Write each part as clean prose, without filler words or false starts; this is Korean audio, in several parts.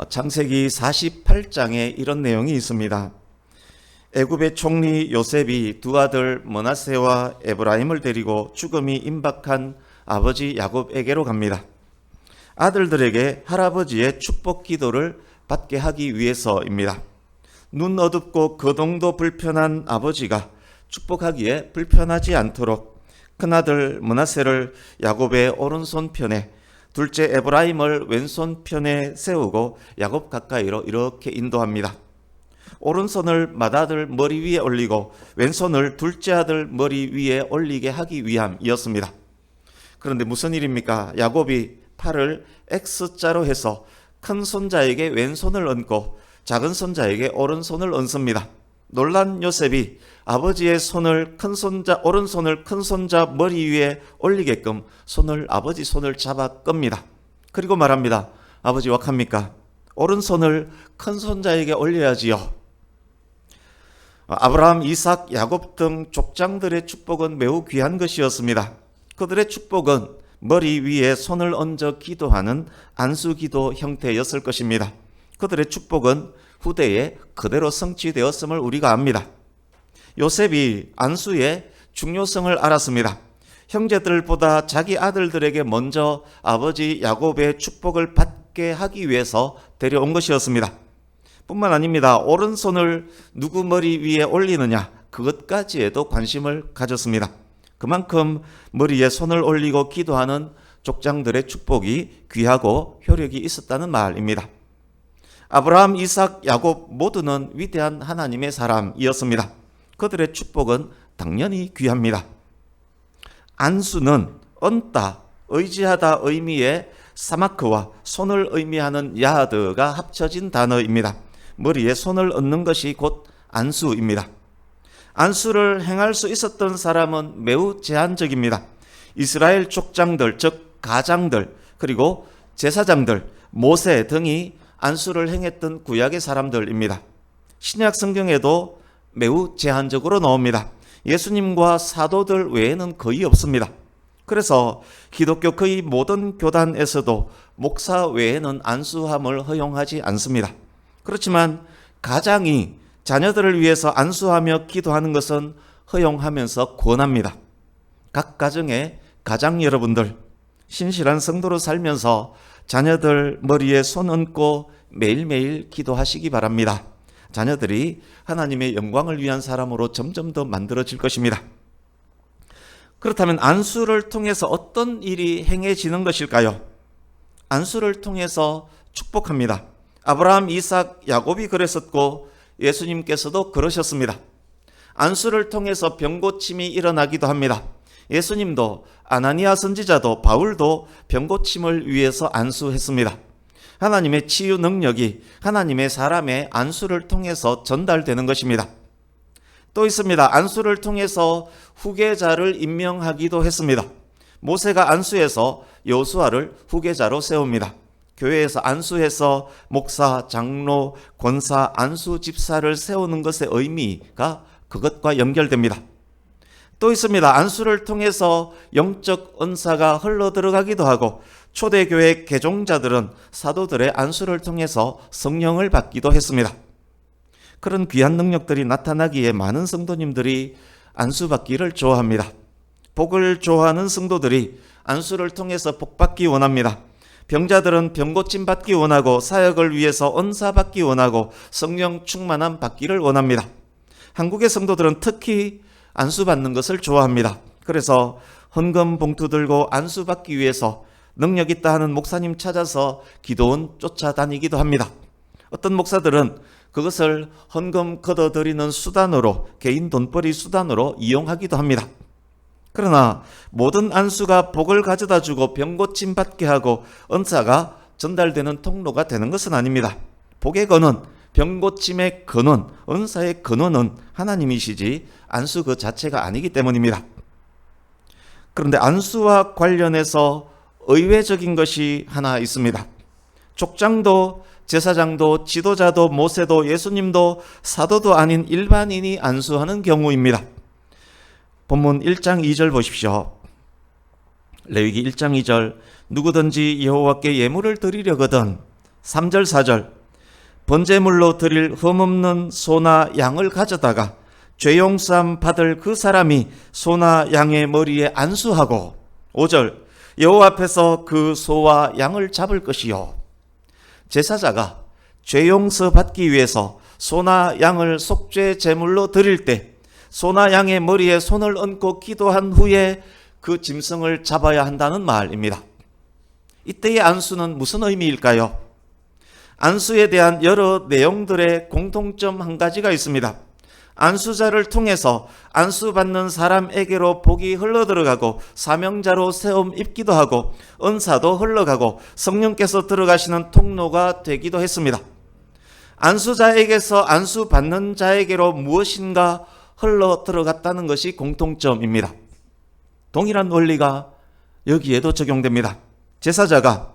창세기 48장에 이런 내용이 있습니다. 애굽의 총리 요셉이 두 아들 므낫세와 에브라임을 데리고 죽음이 임박한 아버지 야곱에게로 갑니다. 아들들에게 할아버지의 축복 기도를 받게 하기 위해서입니다. 눈 어둡고 거동도 불편한 아버지가 축복하기에 불편하지 않도록 큰아들 므낫세를 야곱의 오른손 편에, 둘째 에브라임을 왼손 편에 세우고 야곱 가까이로 이렇게 인도합니다. 오른손을 맏아들 머리 위에 올리고 왼손을 둘째 아들 머리 위에 올리게 하기 위함이었습니다. 그런데 무슨 일입니까? 야곱이 팔을 X자로 해서 큰 손자에게 왼손을 얹고 작은 손자에게 오른손을 얹습니다. 놀란 요셉이 아버지의 손을 오른손을 큰 손자 머리 위에 올리게끔 아버지 손을 잡아 끕니다. 그리고 말합니다. 아버지 왁합니까? 오른손을 큰 손자에게 올려야지요. 아브라함, 이삭, 야곱 등 족장들의 축복은 매우 귀한 것이었습니다. 그들의 축복은 머리 위에 손을 얹어 기도하는 안수기도 형태였을 것입니다. 그들의 축복은 후대에 그대로 성취되었음을 우리가 압니다. 요셉이 안수의 중요성을 알았습니다. 형제들보다 자기 아들들에게 먼저 아버지 야곱의 축복을 받게 하기 위해서 데려온 것이었습니다. 뿐만 아닙니다. 오른손을 누구 머리 위에 올리느냐, 그것까지에도 관심을 가졌습니다. 그만큼 머리에 손을 올리고 기도하는 족장들의 축복이 귀하고 효력이 있었다는 말입니다. 아브라함, 이삭, 야곱 모두는 위대한 하나님의 사람이었습니다. 그들의 축복은 당연히 귀합니다. 안수는 얹다, 의지하다 의미의 사마크와 손을 의미하는 야드가 합쳐진 단어입니다. 머리에 손을 얹는 것이 곧 안수입니다. 안수를 행할 수 있었던 사람은 매우 제한적입니다. 이스라엘 족장들, 즉 가장들, 그리고 제사장들, 모세 등이 안수를 행했던 구약의 사람들입니다. 신약 성경에도 매우 제한적으로 나옵니다. 예수님과 사도들 외에는 거의 없습니다. 그래서 기독교 거의 모든 교단에서도 목사 외에는 안수함을 허용하지 않습니다. 그렇지만 가장이 자녀들을 위해서 안수하며 기도하는 것은 허용하면서 권합니다. 각 가정의 가장 여러분들, 신실한 성도로 살면서 자녀들 머리에 손 얹고 매일매일 기도하시기 바랍니다. 자녀들이 하나님의 영광을 위한 사람으로 점점 더 만들어질 것입니다. 그렇다면 안수를 통해서 어떤 일이 행해지는 것일까요? 안수를 통해서 축복합니다. 아브라함, 이삭, 야곱이 그랬었고 예수님께서도 그러셨습니다. 안수를 통해서 병고침이 일어나기도 합니다. 예수님도, 아나니아 선지자도, 바울도 병고침을 위해서 안수했습니다. 하나님의 치유 능력이 하나님의 사람의 안수를 통해서 전달되는 것입니다. 또 있습니다. 안수를 통해서 후계자를 임명하기도 했습니다. 모세가 안수해서 여호수아를 후계자로 세웁니다. 교회에서 안수해서 목사, 장로, 권사, 안수 집사를 세우는 것의 의미가 그것과 연결됩니다. 또 있습니다. 안수를 통해서 영적 은사가 흘러들어가기도 하고 초대교회 개종자들은 사도들의 안수를 통해서 성령을 받기도 했습니다. 그런 귀한 능력들이 나타나기에 많은 성도님들이 안수받기를 좋아합니다. 복을 좋아하는 성도들이 안수를 통해서 복받기 원합니다. 병자들은 병고침 받기 원하고 사역을 위해서 은사 받기 원하고 성령 충만함 받기를 원합니다. 한국의 성도들은 특히 안수 받는 것을 좋아합니다. 그래서 헌금 봉투 들고 안수 받기 위해서 능력 있다 하는 목사님 찾아서 기도원 쫓아다니기도 합니다. 어떤 목사들은 그것을 헌금 걷어들이는 수단으로, 개인 돈벌이 수단으로 이용하기도 합니다. 그러나 모든 안수가 복을 가져다 주고 병고침 받게 하고 은사가 전달되는 통로가 되는 것은 아닙니다. 복의 근원, 병고침의 근원, 은사의 근원은 하나님이시지 안수 그 자체가 아니기 때문입니다. 그런데 안수와 관련해서 의외적인 것이 하나 있습니다. 족장도 제사장도 지도자도 모세도 예수님도 사도도 아닌 일반인이 안수하는 경우입니다. 본문 1장 2절 보십시오. 레위기 1장 2절, 누구든지 여호와께 예물을 드리려거든 3절 4절 번제물로 드릴 흠없는 소나 양을 가져다가 죄용삼 받을 그 사람이 소나 양의 머리에 안수하고 5절 여호와 앞에서 그 소와 양을 잡을 것이요. 제사자가 죄용서 받기 위해서 소나 양을 속죄 제물로 드릴 때 소나 양의 머리에 손을 얹고 기도한 후에 그 짐승을 잡아야 한다는 말입니다. 이때의 안수는 무슨 의미일까요? 안수에 대한 여러 내용들의 공통점 한 가지가 있습니다. 안수자를 통해서 안수받는 사람에게로 복이 흘러들어가고 사명자로 세움 입기도 하고 은사도 흘러가고 성령께서 들어가시는 통로가 되기도 했습니다. 안수자에게서 안수받는 자에게로 무엇인가 흘러 들어갔다는 것이 공통점입니다. 동일한 원리가 여기에도 적용됩니다. 제사자가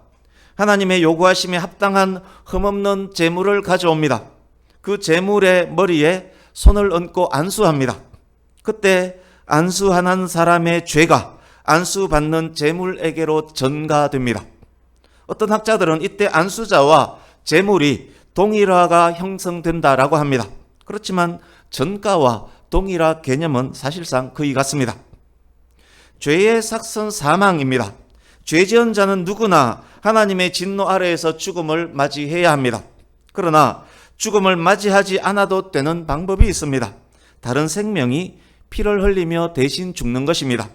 하나님의 요구하심에 합당한 흠없는 제물을 가져옵니다. 그 제물의 머리에 손을 얹고 안수합니다. 그때 안수하는 사람의 죄가 안수받는 제물에게로 전가됩니다. 어떤 학자들은 이때 안수자와 제물이 동일화가 형성된다라고 합니다. 그렇지만 전가와 동일화 개념은 사실상 거의 같습니다. 죄의 삭선 사망입니다. 죄 지은 자는 누구나 하나님의 진노 아래에서 죽음을 맞이해야 합니다. 그러나 죽음을 맞이하지 않아도 되는 방법이 있습니다. 다른 생명이 피를 흘리며 대신 죽는 것입니다.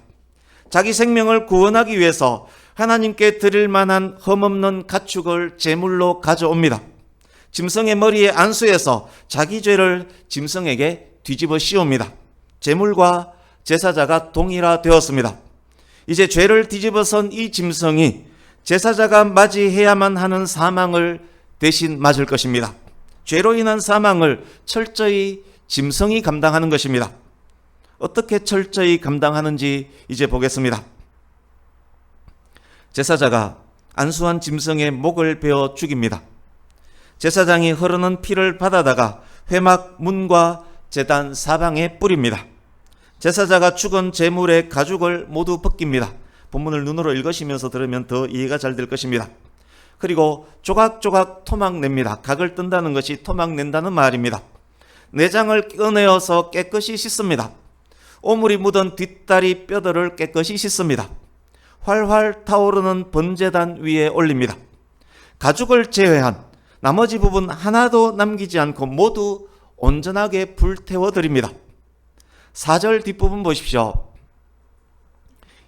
자기 생명을 구원하기 위해서 하나님께 드릴 만한 흠없는 가축을 제물로 가져옵니다. 짐승의 머리에 안수해서 자기 죄를 짐승에게 뒤집어 씌웁니다. 제물과 제사자가 동일화되었습니다. 이제 죄를 뒤집어선 이 짐승이 제사자가 맞이해야만 하는 사망을 대신 맞을 것입니다. 죄로 인한 사망을 철저히 짐승이 감당하는 것입니다. 어떻게 철저히 감당하는지 이제 보겠습니다. 제사자가 안수한 짐승의 목을 베어 죽입니다. 제사장이 흐르는 피를 받아다가 회막 문과 제단 사방에 뿌립니다. 제사자가 죽은 제물의 가죽을 모두 벗깁니다. 본문을 눈으로 읽으시면서 들으면 더 이해가 잘 될 것입니다. 그리고 조각조각 토막냅니다. 각을 뜬다는 것이 토막낸다는 말입니다. 내장을 꺼내어서 깨끗이 씻습니다. 오물이 묻은 뒷다리 뼈들을 깨끗이 씻습니다. 활활 타오르는 번제단 위에 올립니다. 가죽을 제외한 나머지 부분 하나도 남기지 않고 모두 온전하게 불태워드립니다. 4절 뒷부분 보십시오.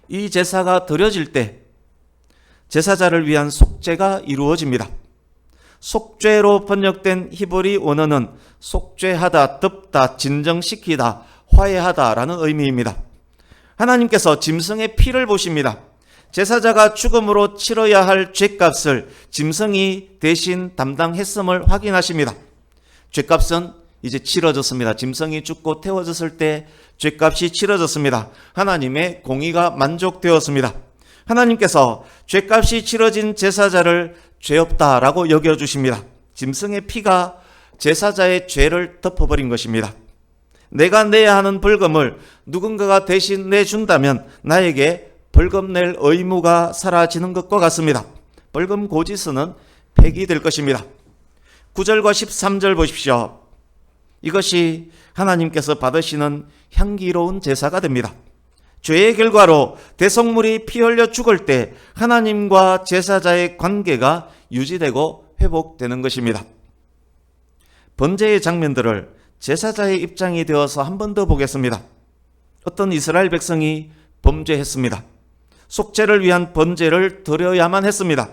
이 제사가 드려질 때 제사자를 위한 속죄가 이루어집니다. 속죄로 번역된 히브리 원어는 속죄하다, 덮다, 진정시키다, 화해하다라는 의미입니다. 하나님께서 짐승의 피를 보십니다. 제사자가 죽음으로 치러야 할 죄값을 짐승이 대신 담당했음을 확인하십니다. 죄값은 이제 치러졌습니다. 짐승이 죽고 태워졌을 때 죄값이 치러졌습니다. 하나님의 공의가 만족되었습니다. 하나님께서 죄값이 치러진 제사자를 죄 없다라고 여겨주십니다. 짐승의 피가 제사자의 죄를 덮어버린 것입니다. 내가 내야 하는 벌금을 누군가가 대신 내준다면 나에게 벌금 낼 의무가 사라지는 것과 같습니다. 벌금 고지서는 폐기될 것입니다. 9절과 13절 보십시오. 이것이 하나님께서 받으시는 향기로운 제사가 됩니다. 죄의 결과로 대속물이 피 흘려 죽을 때 하나님과 제사자의 관계가 유지되고 회복되는 것입니다. 번제의 장면들을 제사자의 입장이 되어서 한 번 더 보겠습니다. 어떤 이스라엘 백성이 범죄했습니다. 속죄를 위한 번제를 드려야만 했습니다.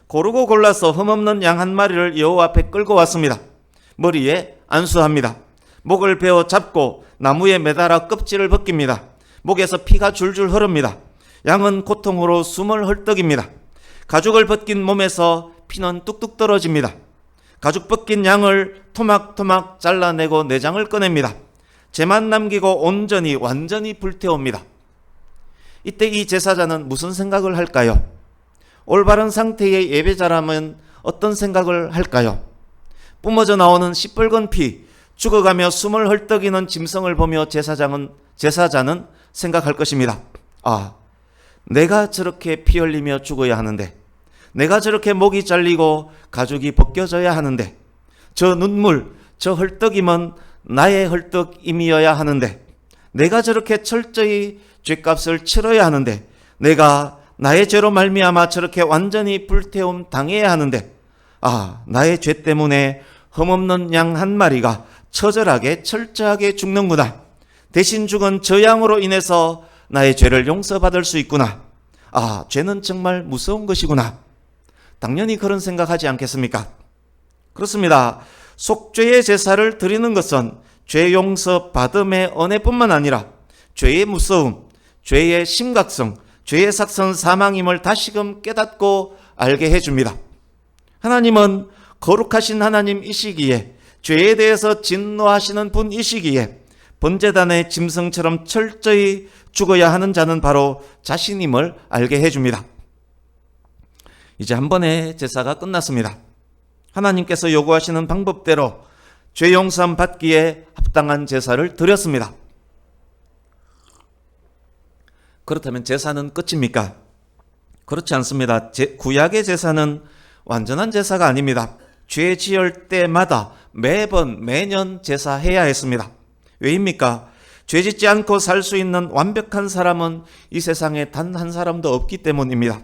고르고 골라서 흠없는 양 한 마리를 여호와 앞에 끌고 왔습니다. 머리에 안수합니다. 목을 베어 잡고 나무에 매달아 껍질을 벗깁니다. 목에서 피가 줄줄 흐릅니다. 양은 고통으로 숨을 헐떡입니다. 가죽을 벗긴 몸에서 피는 뚝뚝 떨어집니다. 가죽 벗긴 양을 토막토막 잘라내고 내장을 꺼냅니다. 죄만 남기고 온전히 완전히 불태웁니다. 이때 이 제사자는 무슨 생각을 할까요? 올바른 상태의 예배자라면 어떤 생각을 할까요? 뿜어져 나오는 시뻘건 피, 죽어가며 숨을 헐떡이는 짐승을 보며 제사자는 생각할 것입니다. 아, 내가 저렇게 피 흘리며 죽어야 하는데 내가 저렇게 목이 잘리고 가죽이 벗겨져야 하는데, 저 눈물, 저 헐떡임은 나의 헐떡임이어야 하는데, 내가 저렇게 철저히 죗값을 치러야 하는데, 내가 나의 죄로 말미암아 저렇게 완전히 불태움 당해야 하는데, 나의 죄 때문에 흠없는 양 한 마리가 처절하게 철저하게 죽는구나. 대신 죽은 저 양으로 인해서 나의 죄를 용서받을 수 있구나. 죄는 정말 무서운 것이구나. 당연히 그런 생각하지 않겠습니까? 그렇습니다. 속죄의 제사를 드리는 것은 죄 용서 받음의 은혜뿐만 아니라 죄의 무서움, 죄의 심각성, 죄의 삭선 사망임을 다시금 깨닫고 알게 해줍니다. 하나님은 거룩하신 하나님이시기에, 죄에 대해서 진노하시는 분이시기에 번제단의 짐승처럼 철저히 죽어야 하는 자는 바로 자신임을 알게 해줍니다. 이제 한 번의 제사가 끝났습니다. 하나님께서 요구하시는 방법대로 죄 용서함 받기에 합당한 제사를 드렸습니다. 그렇다면 제사는 끝입니까? 그렇지 않습니다. 구약의 제사는 완전한 제사가 아닙니다. 죄 지을 때마다 매년 제사해야 했습니다. 왜입니까? 죄 짓지 않고 살 수 있는 완벽한 사람은 이 세상에 단 한 사람도 없기 때문입니다.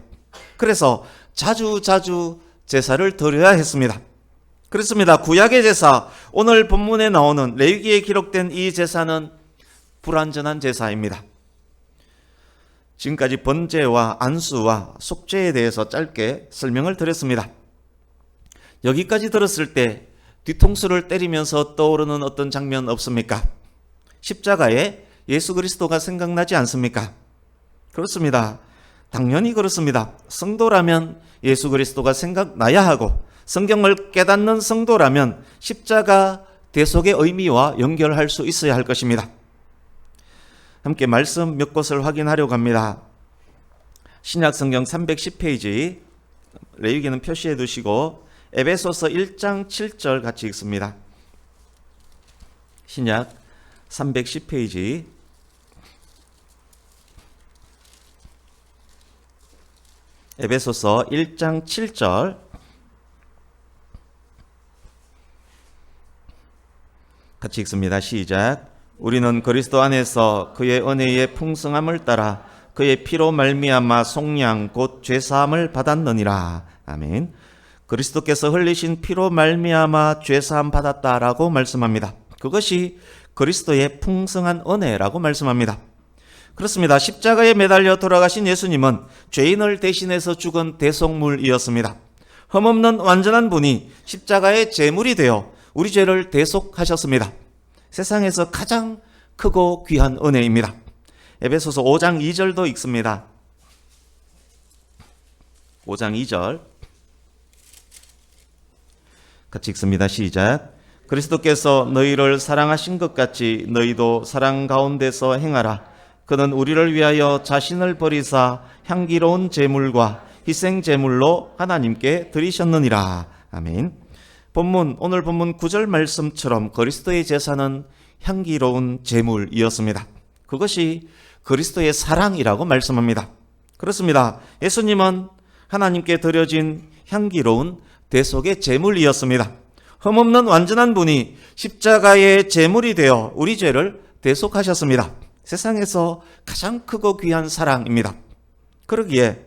그래서 자주 제사를 드려야 했습니다. 그렇습니다. 구약의 제사, 오늘 본문에 나오는 레위기에 기록된 이 제사는 불완전한 제사입니다. 지금까지 번제와 안수와 속죄에 대해서 짧게 설명을 드렸습니다. 여기까지 들었을 때 뒤통수를 때리면서 떠오르는 어떤 장면 없습니까? 십자가에 예수 그리스도가 생각나지 않습니까? 그렇습니다. 당연히 그렇습니다. 성도라면 예수 그리스도가 생각나야 하고, 성경을 깨닫는 성도라면 십자가 대속의 의미와 연결할 수 있어야 할 것입니다. 함께 말씀 몇 곳을 확인하려고 합니다. 신약 성경 310페이지, 레위기는 표시해 두시고 에베소서 1장 7절 같이 읽습니다. 신약 310페이지, 에베소서 1장 7절 같이 읽습니다. 시작. 우리는 그리스도 안에서 그의 은혜의 풍성함을 따라 그의 피로 말미암아 속량 곧 죄사함을 받았느니라. 아멘. 그리스도께서 흘리신 피로 말미암아 죄사함 받았다라고 말씀합니다. 그것이 그리스도의 풍성한 은혜라고 말씀합니다. 그렇습니다. 십자가에 매달려 돌아가신 예수님은 죄인을 대신해서 죽은 대속물이었습니다. 흠없는 완전한 분이 십자가의 제물이 되어 우리 죄를 대속하셨습니다. 세상에서 가장 크고 귀한 은혜입니다. 에베소서 5장 2절도 읽습니다. 5장 2절 같이 읽습니다. 시작. 그리스도께서 너희를 사랑하신 것 같이 너희도 사랑 가운데서 행하라. 그는 우리를 위하여 자신을 버리사 향기로운 제물과 희생 제물로 하나님께 드리셨느니라. 아멘. 오늘 본문 9절 말씀처럼 그리스도의 제사는 향기로운 제물이었습니다. 그것이 그리스도의 사랑이라고 말씀합니다. 그렇습니다. 예수님은 하나님께 드려진 향기로운 대속의 제물이었습니다. 흠없는 완전한 분이 십자가의 제물이 되어 우리 죄를 대속하셨습니다. 세상에서 가장 크고 귀한 사랑입니다. 그러기에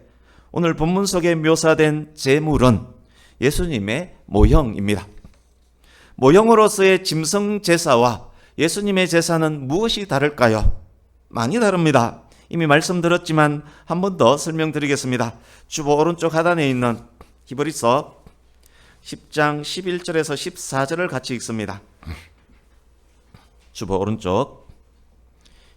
오늘 본문 속에 묘사된 제물은 예수님의 모형입니다. 모형으로서의 짐승 제사와 예수님의 제사는 무엇이 다를까요? 많이 다릅니다. 이미 말씀드렸지만 한 번 더 설명드리겠습니다. 주보 오른쪽 하단에 있는 히브리서 10장 11절에서 14절을 같이 읽습니다. 주보 오른쪽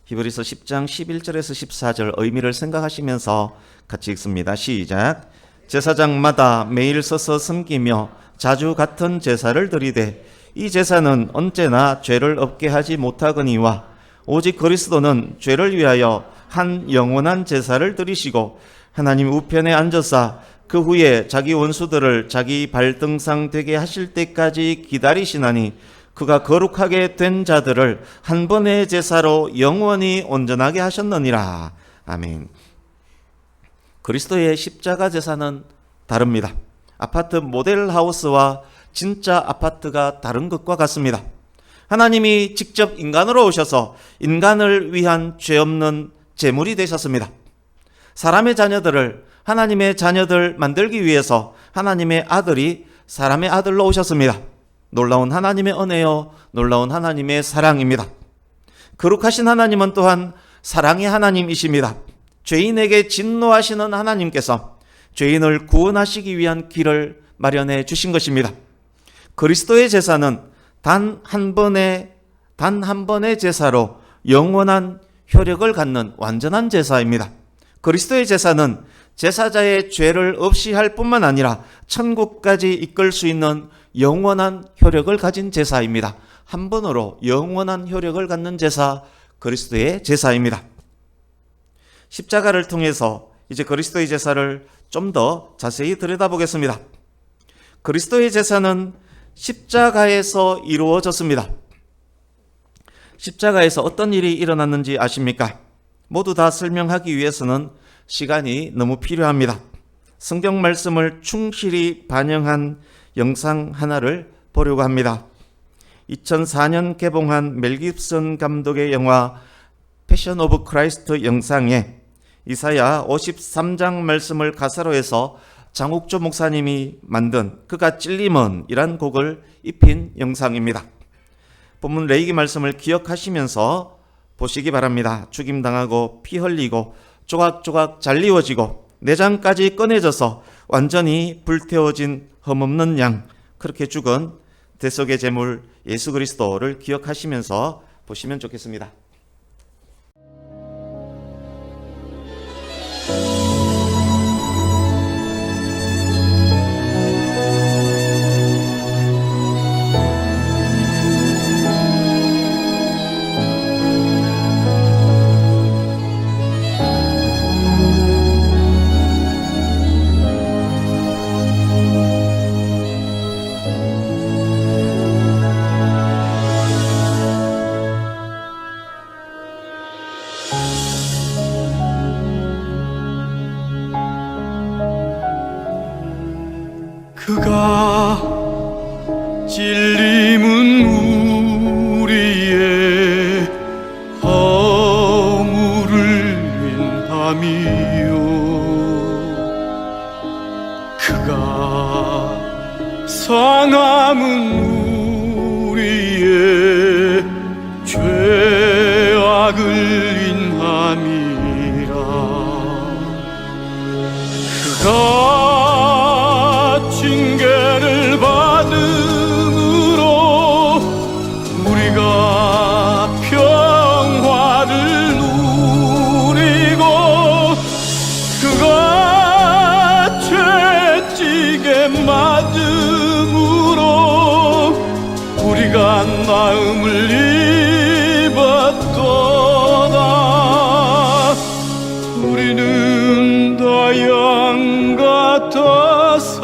히브리서 10장 11절에서 14절 의미를 생각하시면서 같이 읽습니다. 시작. 제사장마다 매일 서서 섬기며 자주 같은 제사를 드리되 이 제사는 언제나 죄를 없게 하지 못하거니와 오직 그리스도는 죄를 위하여 한 영원한 제사를 드리시고 하나님 우편에 앉으사 그 후에 자기 원수들을 자기 발등상 되게 하실 때까지 기다리시나니 그가 거룩하게 된 자들을 한 번의 제사로 영원히 온전하게 하셨느니라. 아멘. 그리스도의 십자가 제사는 다릅니다. 아파트 모델하우스와 진짜 아파트가 다른 것과 같습니다. 하나님이 직접 인간으로 오셔서 인간을 위한 죄 없는 제물이 되셨습니다. 사람의 자녀들을 하나님의 자녀들 만들기 위해서 하나님의 아들이 사람의 아들로 오셨습니다. 놀라운 하나님의 은혜요, 놀라운 하나님의 사랑입니다. 거룩하신 하나님은 또한 사랑의 하나님이십니다. 죄인에게 진노하시는 하나님께서 죄인을 구원하시기 위한 길을 마련해 주신 것입니다. 그리스도의 제사는 단 한 번의 제사로 영원한 효력을 갖는 완전한 제사입니다. 그리스도의 제사는 제사자의 죄를 없이 할 뿐만 아니라 천국까지 이끌 수 있는 영원한 효력을 가진 제사입니다. 한 번으로 영원한 효력을 갖는 제사, 그리스도의 제사입니다. 십자가를 통해서 이제 그리스도의 제사를 좀 더 자세히 들여다보겠습니다. 그리스도의 제사는 십자가에서 이루어졌습니다. 십자가에서 어떤 일이 일어났는지 아십니까? 모두 다 설명하기 위해서는 시간이 너무 필요합니다. 성경 말씀을 충실히 반영한 영상 하나를 보려고 합니다. 2004년 개봉한 멜 깁슨 감독의 영화 패션 오브 크라이스트 영상에 이사야 53장 말씀을 가사로 해서 장욱조 목사님이 만든 그가 찔림은이란 곡을 입힌 영상입니다. 본문 레위기 말씀을 기억하시면서 보시기 바랍니다. 죽임당하고 피 흘리고 조각조각 잘리워지고 내장까지 꺼내져서 완전히 불태워진 흠없는 양, 그렇게 죽은 대속의 제물 예수 그리스도를 기억하시면서 보시면 좋겠습니다. 그가 찔림은 우리의 허물을 인함이요 그가 상함은 우리의 죄악을 인함이라 그가 징계를 받음으로 우리가 평화를 누리고 그가 채찍에 맞음으로 우리가 나음을 입었도다. 우리는 다 양 같아서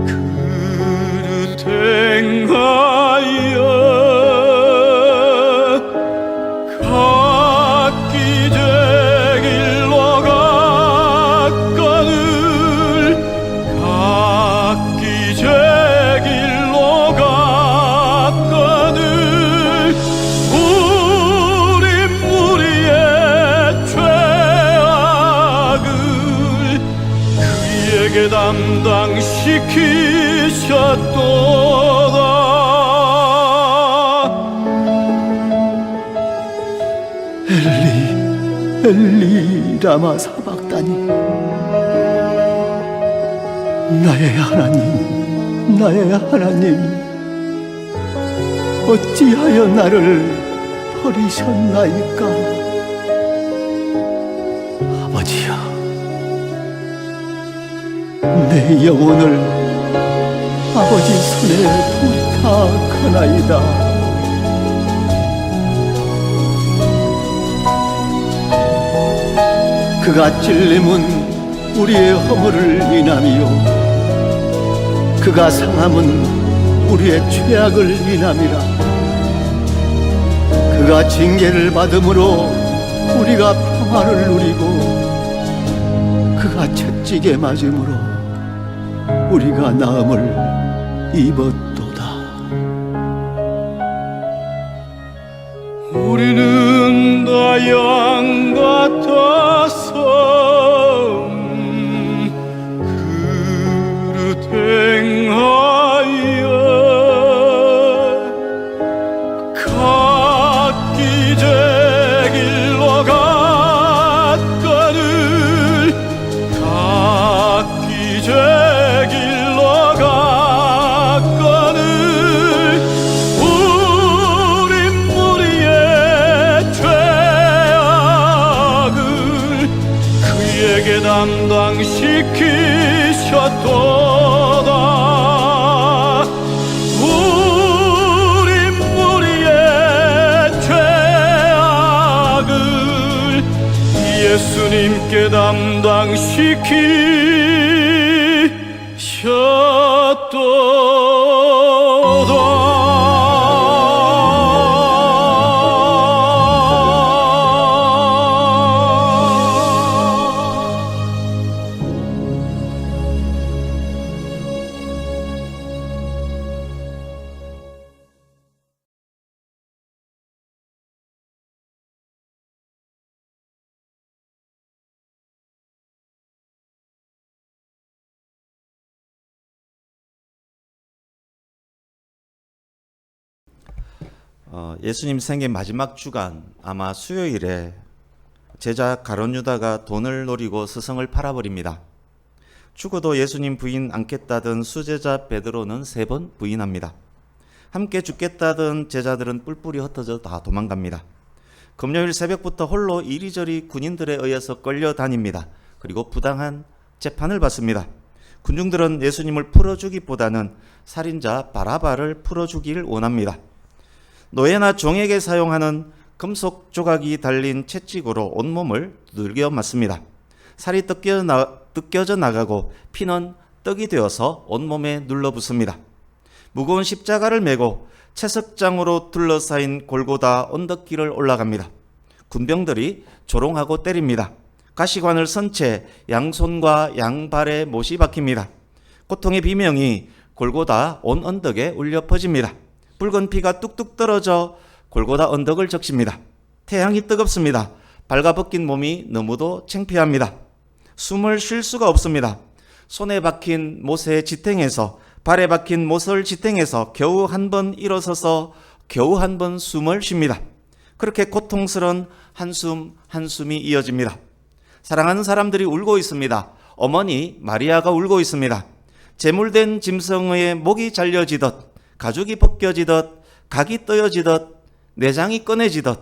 그릇 행하여 각기 제 길로 갔거늘 각기 제 길로 갔거늘 우리의 죄악을 그에게 담당시키셨도다. 엘리 엘리 라마 사박다니 나의 하나님 어찌하여 나를 버리셨나이까. 아버지여 내 영혼을 아버지 손에 부탁하나이다. 그가 찔림은 우리의 허물을 인함이요 그가 상함은 우리의 죄악을 인함이라. 그가 징계를 받음으로 우리가 평화를 누리고 그가 그가 채찍에 맞음으로 우리가 나음을 입었도다. 우리는 다 양 같아서 그릇 행하여 각기 제 길로 갔거늘 각기 제 길로 갔거늘 우린 무리의 죄악을 그에게 담당시키셨도다. 우린 무리의 죄악을 예수님께 담당시키셨도다. 예수님 생애 마지막 주간 아마 수요일에 제자 가룟 유다가 돈을 노리고 스승을 팔아버립니다. 죽어도 예수님 부인 않겠다던 수제자 베드로는 3번 부인합니다. 함께 죽겠다던 제자들은 뿔뿔이 흩어져 다 도망갑니다. 금요일 새벽부터 홀로 이리저리 군인들에 의해서 끌려다닙니다. 그리고 부당한 재판을 받습니다. 군중들은 예수님을 풀어주기보다는 살인자 바라바를 풀어주길 원합니다. 노예나 종에게 사용하는 금속 조각이 달린 채찍으로 온몸을 두들겨 맞습니다. 살이 뜯겨져 나가고 피는 떡이 되어서 온몸에 눌러붙습니다. 무거운 십자가를 메고 채석장으로 둘러싸인 골고다 언덕길을 올라갑니다. 군병들이 조롱하고 때립니다. 가시관을 선 채 양손과 양발에 못이 박힙니다. 고통의 비명이 골고다 온 언덕에 울려 퍼집니다. 붉은 피가 뚝뚝 떨어져 골고다 언덕을 적십니다. 태양이 뜨겁습니다. 발가벗긴 몸이 너무도 창피합니다. 숨을 쉴 수가 없습니다. 손에 박힌 못의 지탱에서 발에 박힌 못을 지탱해서 겨우 한 번 일어서서 겨우 한 번 숨을 쉽니다. 그렇게 고통스러운 한숨이 이어집니다. 사랑하는 사람들이 울고 있습니다. 어머니 마리아가 울고 있습니다. 제물된 짐승의 목이 잘려지듯 가죽이 벗겨지듯 각이 떠여지듯 내장이 꺼내지듯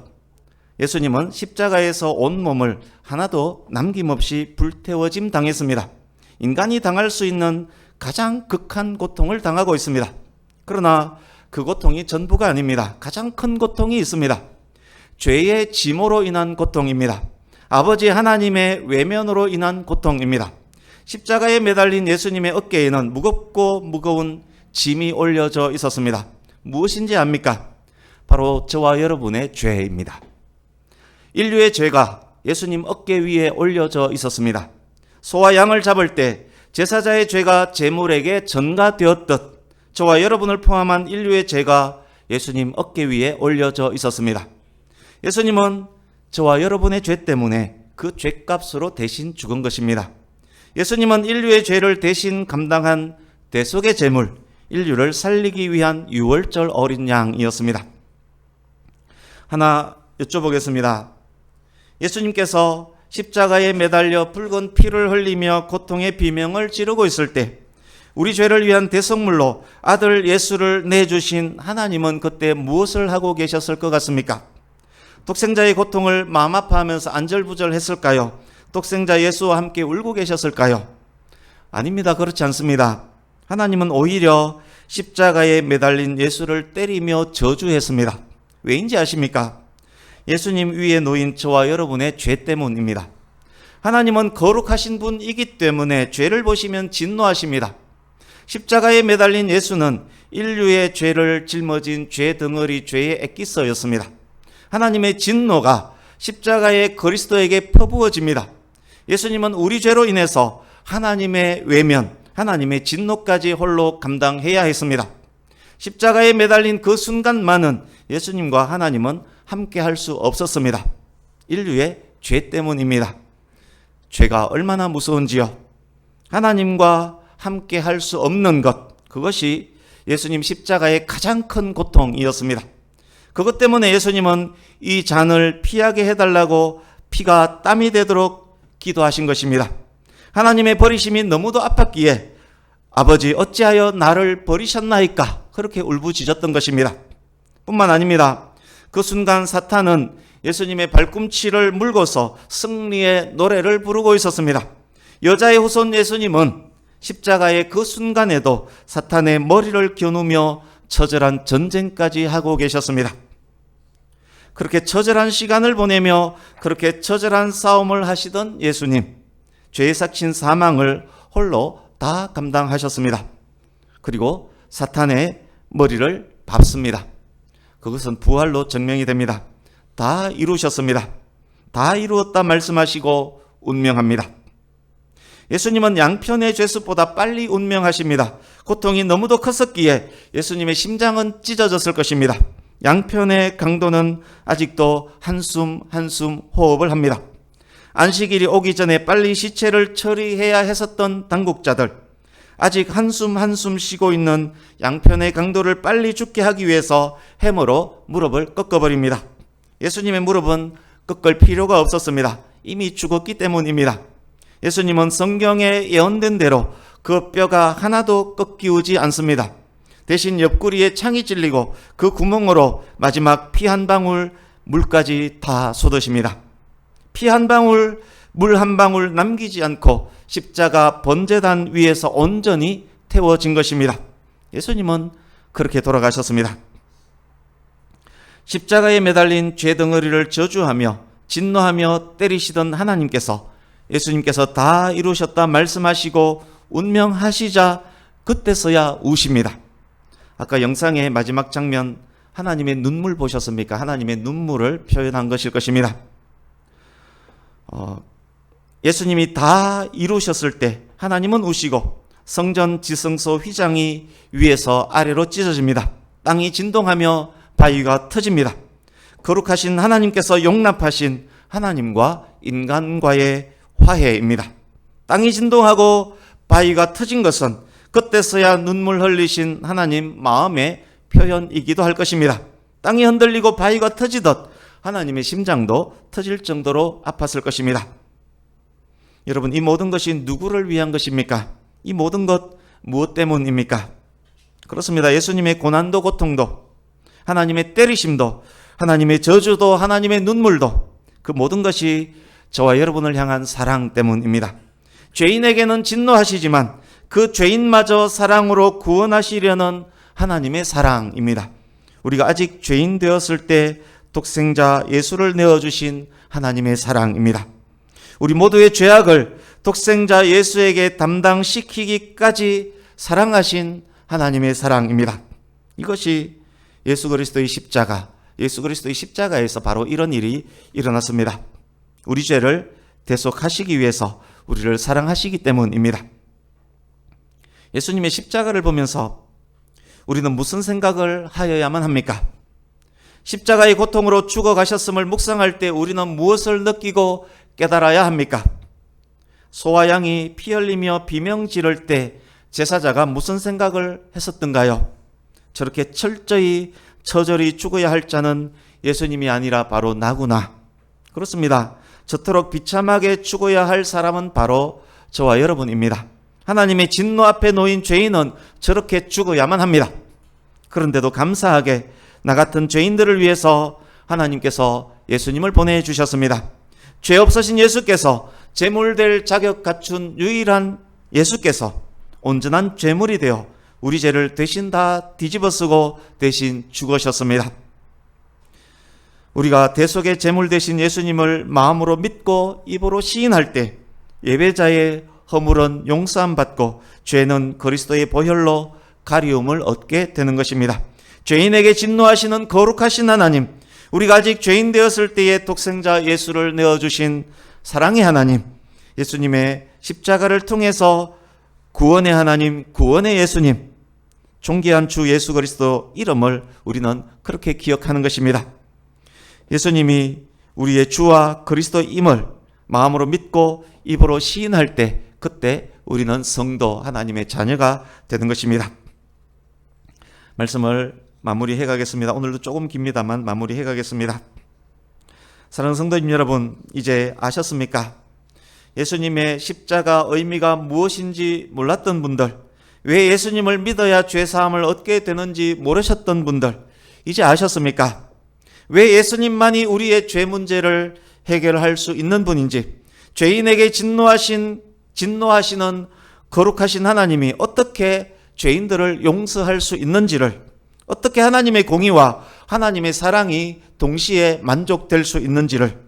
예수님은 십자가에서 온몸을 하나도 남김없이 불태워짐 당했습니다. 인간이 당할 수 있는 가장 극한 고통을 당하고 있습니다. 그러나 그 고통이 전부가 아닙니다. 가장 큰 고통이 있습니다. 죄의 짐으로 인한 고통입니다. 아버지 하나님의 외면으로 인한 고통입니다. 십자가에 매달린 예수님의 어깨에는 무겁고 무거운 짐이 올려져 있었습니다. 무엇인지 압니까? 바로 저와 여러분의 죄입니다. 인류의 죄가 예수님 어깨 위에 올려져 있었습니다. 소와 양을 잡을 때 제사자의 죄가 제물에게 전가되었듯 저와 여러분을 포함한 인류의 죄가 예수님 어깨 위에 올려져 있었습니다. 예수님은 저와 여러분의 죄 때문에 그 죄값으로 대신 죽은 것입니다. 예수님은 인류의 죄를 대신 감당한 대속의 제물, 인류를 살리기 위한 유월절 어린 양이었습니다. 하나 여쭤보겠습니다. 예수님께서 십자가에 매달려 붉은 피를 흘리며 고통의 비명을 지르고 있을 때 우리 죄를 위한 대속물로 아들 예수를 내주신 하나님은 그때 무엇을 하고 계셨을 것 같습니까? 독생자의 고통을 마음 아파하면서 안절부절했을까요? 독생자 예수와 함께 울고 계셨을까요? 아닙니다. 그렇지 않습니다. 하나님은 오히려 십자가에 매달린 예수를 때리며 저주했습니다. 왜인지 아십니까? 예수님 위에 놓인 저와 여러분의 죄 때문입니다. 하나님은 거룩하신 분이기 때문에 죄를 보시면 진노하십니다. 십자가에 매달린 예수는 인류의 죄를 짊어진 죄 덩어리 죄의 엑기스였습니다. 하나님의 진노가 십자가의 그리스도에게 퍼부어집니다. 예수님은 우리 죄로 인해서 하나님의 외면, 하나님의 진노까지 홀로 감당해야 했습니다. 십자가에 매달린 그 순간만은 예수님과 하나님은 함께 할 수 없었습니다. 인류의 죄 때문입니다. 죄가 얼마나 무서운지요. 하나님과 함께 할 수 없는 것, 그것이 예수님 십자가의 가장 큰 고통이었습니다. 그것 때문에 예수님은 이 잔을 피하게 해달라고 피가 땀이 되도록 기도하신 것입니다. 하나님의 버리심이 너무도 아팠기에 아버지 어찌하여 나를 버리셨나이까 그렇게 울부짖었던 것입니다. 뿐만 아닙니다. 그 순간 사탄은 예수님의 발꿈치를 물고서 승리의 노래를 부르고 있었습니다. 여자의 후손 예수님은 십자가의 그 순간에도 사탄의 머리를 겨누며 처절한 전쟁까지 하고 계셨습니다. 그렇게 처절한 시간을 보내며 그렇게 처절한 싸움을 하시던 예수님, 죄의 삭힌 사망을 홀로 다 감당하셨습니다. 그리고 사탄의 머리를 밟습니다. 그것은 부활로 증명이 됩니다. 다 이루셨습니다. 다 이루었다 말씀하시고 운명합니다. 예수님은 양편의 죄수보다 빨리 운명하십니다. 고통이 너무도 컸었기에 예수님의 심장은 찢어졌을 것입니다. 양편의 강도는 아직도 한숨 한숨 호흡을 합니다. 안식일이 오기 전에 빨리 시체를 처리해야 했었던 당국자들, 아직 한숨 한숨 쉬고 있는 양편의 강도를 빨리 죽게 하기 위해서 해머로 무릎을 꺾어버립니다. 예수님의 무릎은 꺾을 필요가 없었습니다. 이미 죽었기 때문입니다. 예수님은 성경에 예언된 대로 그 뼈가 하나도 꺾이지 않습니다. 대신 옆구리에 창이 찔리고 그 구멍으로 마지막 피 한 방울 물까지 다 쏟으십니다. 피 한 방울, 물 한 방울 남기지 않고 십자가 번제단 위에서 온전히 태워진 것입니다. 예수님은 그렇게 돌아가셨습니다. 십자가에 매달린 죄덩어리를 저주하며 진노하며 때리시던 하나님께서 예수님께서 다 이루셨다 말씀하시고 운명하시자 그때서야 우십니다. 아까 영상의 마지막 장면, 하나님의 눈물 보셨습니까? 하나님의 눈물을 표현한 것일 것입니다. 예수님이 다 이루셨을 때 하나님은 우시고 성전 지성소 휘장이 위에서 아래로 찢어집니다. 땅이 진동하며 바위가 터집니다. 거룩하신 하나님께서 용납하신 하나님과 인간과의 화해입니다. 땅이 진동하고 바위가 터진 것은 그때서야 눈물 흘리신 하나님 마음의 표현이기도 할 것입니다. 땅이 흔들리고 바위가 터지듯 하나님의 심장도 터질 정도로 아팠을 것입니다. 여러분, 이 모든 것이 누구를 위한 것입니까? 이 모든 것 무엇 때문입니까? 그렇습니다. 예수님의 고난도 고통도, 하나님의 때리심도, 하나님의 저주도, 하나님의 눈물도, 그 모든 것이 저와 여러분을 향한 사랑 때문입니다. 죄인에게는 진노하시지만 그 죄인마저 사랑으로 구원하시려는 하나님의 사랑입니다. 우리가 아직 죄인 되었을 때 독생자 예수를 내어주신 하나님의 사랑입니다. 우리 모두의 죄악을 독생자 예수에게 담당시키기까지 사랑하신 하나님의 사랑입니다. 이것이 예수 그리스도의 십자가, 예수 그리스도의 십자가에서 바로 이런 일이 일어났습니다. 우리 죄를 대속하시기 위해서 우리를 사랑하시기 때문입니다. 예수님의 십자가를 보면서 우리는 무슨 생각을 하여야만 합니까? 십자가의 고통으로 죽어가셨음을 묵상할 때 우리는 무엇을 느끼고 깨달아야 합니까? 소와 양이 피 흘리며 비명 지를 때 제사자가 무슨 생각을 했었던가요? 저렇게 철저히 처절히 죽어야 할 자는 예수님이 아니라 바로 나구나. 그렇습니다. 저토록 비참하게 죽어야 할 사람은 바로 저와 여러분입니다. 하나님의 진노 앞에 놓인 죄인은 저렇게 죽어야만 합니다. 그런데도 감사하게 나 같은 죄인들을 위해서 하나님께서 예수님을 보내주셨습니다. 죄 없으신 예수께서 제물될 자격 갖춘 유일한 예수께서 온전한 죄물이 되어 우리 죄를 대신 다 뒤집어쓰고 대신 죽으셨습니다. 우리가 대속의 제물 되신 예수님을 마음으로 믿고 입으로 시인할 때 예배자의 허물은 용서함 받고 죄는 그리스도의 보혈로 가리움을 얻게 되는 것입니다. 죄인에게 진노하시는 거룩하신 하나님, 우리가 아직 죄인 되었을 때에 독생자 예수를 내어주신 사랑의 하나님, 예수님의 십자가를 통해서 구원의 하나님, 구원의 예수님, 존귀한 주 예수 그리스도 이름을 우리는 그렇게 기억하는 것입니다. 예수님이 우리의 주와 그리스도임을 마음으로 믿고 입으로 시인할 때, 그때 우리는 성도 하나님의 자녀가 되는 것입니다. 말씀을 마무리해 가겠습니다. 오늘도 조금 깁니다만 마무리해 가겠습니다. 사랑하는 성도님 여러분, 이제 아셨습니까? 예수님의 십자가 의미가 무엇인지 몰랐던 분들, 왜 예수님을 믿어야 죄사함을 얻게 되는지 모르셨던 분들, 이제 아셨습니까? 왜 예수님만이 우리의 죄 문제를 해결할 수 있는 분인지, 죄인에게 진노하시는 거룩하신 하나님이 어떻게 죄인들을 용서할 수 있는지를, 어떻게 하나님의 공의와 하나님의 사랑이 동시에 만족될 수 있는지를,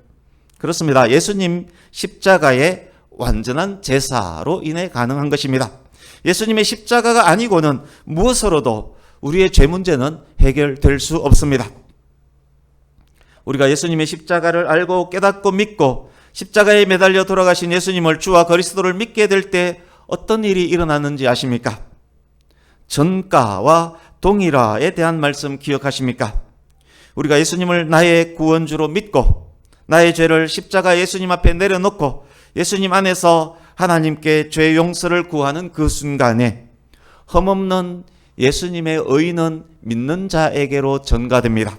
그렇습니다. 예수님 십자가의 완전한 제사로 인해 가능한 것입니다. 예수님의 십자가가 아니고는 무엇으로도 우리의 죄 문제는 해결될 수 없습니다. 우리가 예수님의 십자가를 알고 깨닫고 믿고 십자가에 매달려 돌아가신 예수님을 주와 그리스도를 믿게 될 때 어떤 일이 일어나는지 아십니까? 전가와 동일화에 대한 말씀 기억하십니까? 우리가 예수님을 나의 구원주로 믿고 나의 죄를 십자가 예수님 앞에 내려놓고 예수님 안에서 하나님께 죄 용서를 구하는 그 순간에 흠없는 예수님의 의는 믿는 자에게로 전가됩니다.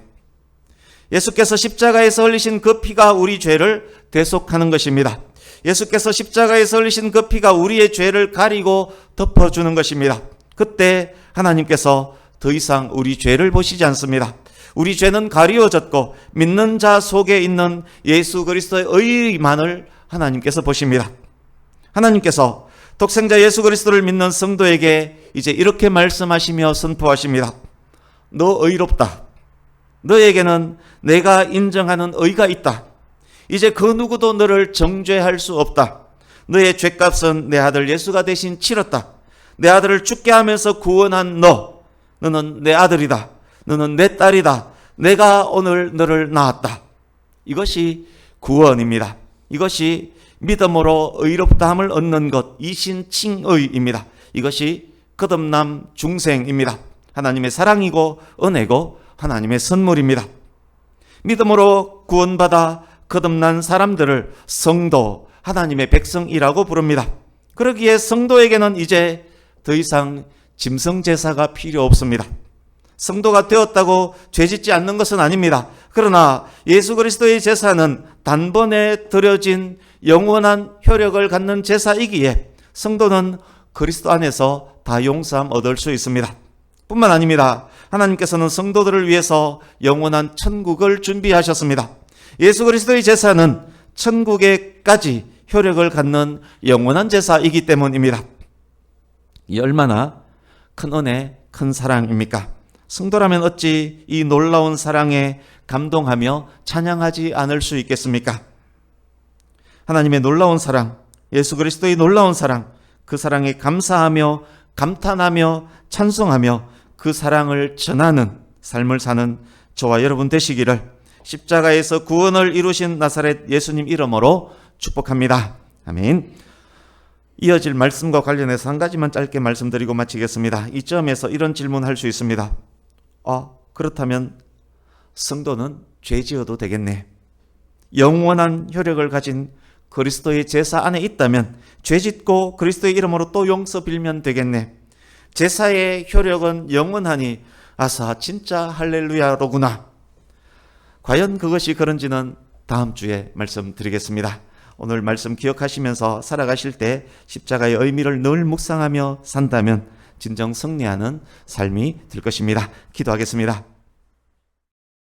예수께서 십자가에서 흘리신 그 피가 우리 죄를 대속하는 것입니다. 예수께서 십자가에서 흘리신 그 피가 우리의 죄를 가리고 덮어주는 것입니다. 그때 하나님께서 더 이상 우리 죄를 보시지 않습니다. 우리 죄는 가리워졌고 믿는 자 속에 있는 예수 그리스도의 의만을 하나님께서 보십니다. 하나님께서 독생자 예수 그리스도를 믿는 성도에게 이제 이렇게 말씀하시며 선포하십니다. 너 의롭다. 너에게는 내가 인정하는 의가 있다. 이제 그 누구도 너를 정죄할 수 없다. 너의 죄값은 내 아들 예수가 대신 치렀다. 내 아들을 죽게 하면서 구원한 너는 내 아들이다. 너는 내 딸이다. 내가 오늘 너를 낳았다. 이것이 구원입니다. 이것이 믿음으로 의롭다함을 얻는 것, 이신칭의입니다. 이것이 거듭남 중생입니다. 하나님의 사랑이고 은혜고 하나님의 선물입니다. 믿음으로 구원받아 거듭난 사람들을 성도, 하나님의 백성이라고 부릅니다. 그러기에 성도에게는 이제 더 이상 짐승제사가 필요 없습니다. 성도가 되었다고 죄짓지 않는 것은 아닙니다. 그러나 예수 그리스도의 제사는 단번에 드려진 영원한 효력을 갖는 제사이기에 성도는 그리스도 안에서 다 용서함 얻을 수 있습니다. 뿐만 아닙니다. 하나님께서는 성도들을 위해서 영원한 천국을 준비하셨습니다. 예수 그리스도의 제사는 천국에까지 효력을 갖는 영원한 제사이기 때문입니다. 이 얼마나 큰 은혜, 큰 사랑입니까? 성도라면 어찌 이 놀라운 사랑에 감동하며 찬양하지 않을 수 있겠습니까? 하나님의 놀라운 사랑, 예수 그리스도의 놀라운 사랑, 그 사랑에 감사하며 감탄하며 찬송하며 그 사랑을 전하는 삶을 사는 저와 여러분 되시기를 십자가에서 구원을 이루신 나사렛 예수님 이름으로 축복합니다. 아멘. 이어질 말씀과 관련해서 한 가지만 짧게 말씀드리고 마치겠습니다. 이 점에서 이런 질문할 수 있습니다. 그렇다면 성도는 죄 지어도 되겠네. 영원한 효력을 가진 그리스도의 제사 안에 있다면 죄 짓고 그리스도의 이름으로 또 용서 빌면 되겠네. 제사의 효력은 영원하니 아사 진짜 할렐루야로구나. 과연 그것이 그런지는 다음 주에 말씀드리겠습니다. 오늘 말씀 기억하시면서 살아가실 때 십자가의 의미를 늘 묵상하며 산다면 진정 승리하는 삶이 될 것입니다. 기도하겠습니다.